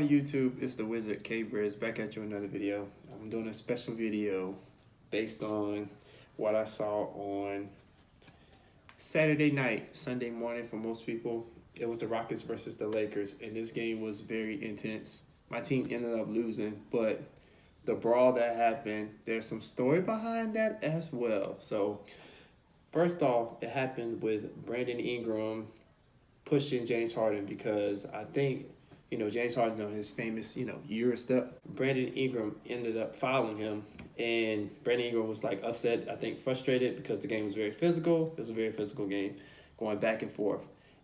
morning, YouTube. It's the Wizard K-Briz back at you with another video. I'm doing a special video based on what I saw on Saturday night, Sunday morning for most people. It was the Rockets versus the Lakers, and this game was very intense. My team ended up losing, but the brawl that happened, there's some story behind that as well. So first off, it happened with Brandon Ingram pushing James Harden because I think, James Harden's on his famous, Euro step. Brandon Ingram ended up fouling him, and Brandon Ingram was like upset, I think frustrated because the game was very physical. It was a very physical game going back and forth.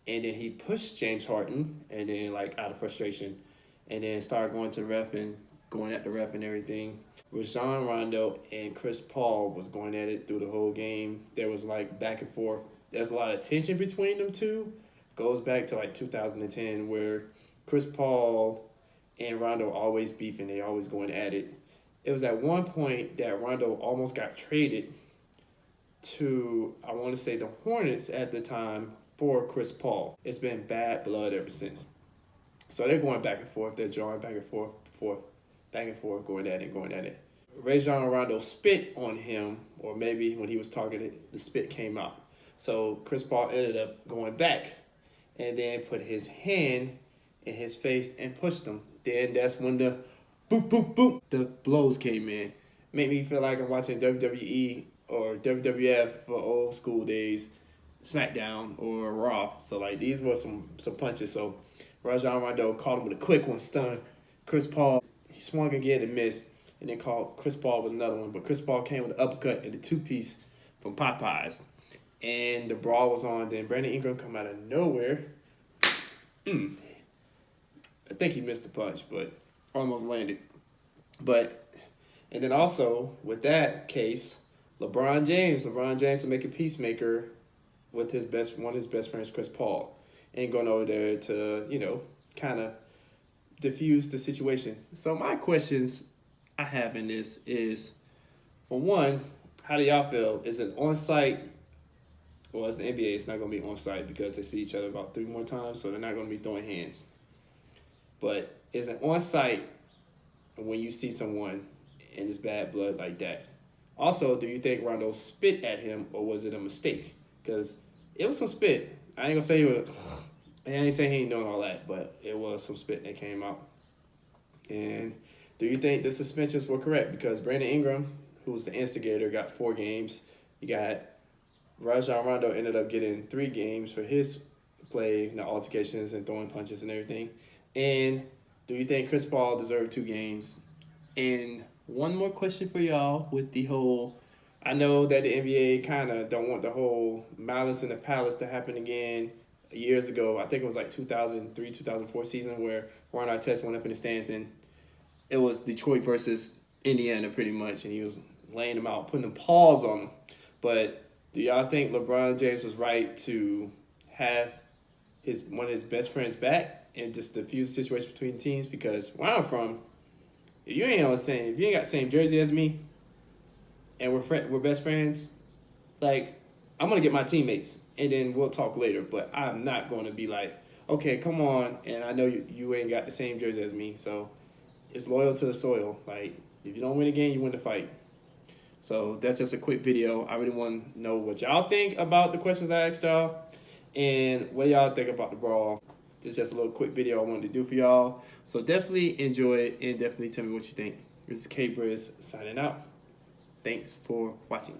And then he pushed James Harden, and then like out of frustration, and then started going to the ref and going at the ref and everything. Rondo and Chris Paul was going at it through the whole game. There was like back and forth. There's a lot of tension between them two. Goes back to like 2010 where Chris Paul and Rondo always beefing. They always going at it. It was at one point that Rondo almost got traded to, I want to say, the Hornets at the time for Chris Paul. It's been bad blood ever since. So they're going back and forth. They're drawing back and forth, back and forth, going at it. Rondo spit on him, or maybe when he was talking, the spit came out. So Chris Paul ended up going back and then put his hand in his face and pushed him. Then that's when the boop, boop, boop, the blows came in. Made me feel like I'm watching WWE or WWF for old school days, SmackDown or Raw. So like these were some punches. So Rondo caught him with a quick one, stun. Chris Paul, he swung again and missed, and then caught Chris Paul with another one. But Chris Paul came with an uppercut and a two-piece from Popeyes. And the brawl was on. Then Brandon Ingram come out of nowhere. I think he missed the punch, but almost landed. And then also with that case, LeBron James will make a peacemaker with one of his best friends, Chris Paul, and going over there to kind of diffuse the situation. So my questions I have in this is, for one, how do y'all feel? Is it on site? Well, as the NBA, it's not going to be on site because they see each other about 3 more times, so they're not going to be throwing hands. But is it on site when you see someone and it's bad blood like that? Also, do you think Rondo spit at him, or was it a mistake? Because it was some spit. I ain't gonna say I ain't saying he ain't doing all that, but it was some spit that came out. And do you think the suspensions were correct? Because Brandon Ingram, who was the instigator, got 4 games. You got Rondo ended up getting 3 games for his play, altercations and throwing punches and everything. And do you think Chris Paul deserved 2 games? And one more question for y'all with the whole, I know that the NBA kind of don't want the whole Malice in the Palace to happen again. Years ago, I think it was like 2003, 2004 season where Ron Artest went up in the stands and it was Detroit versus Indiana pretty much, and he was laying them out, putting them paws on them. But do y'all think LeBron James was right to have one of his best friends back and just diffuse the situation between teams? Because where I'm from, if you ain't got the same jersey as me, and we're best friends, like I'm gonna get my teammates and then we'll talk later. But I'm not gonna be like, okay, come on, and I know you ain't got the same jersey as me, so it's loyal to the soil. Like if you don't win a game, you win the fight. So that's just a quick video. I really want to know what y'all think about the questions I asked y'all, and what y'all think about the brawl. This is just a little quick video I wanted to do for y'all. So definitely enjoy it, and definitely tell me what you think. This is K-Briz signing out. Thanks for watching.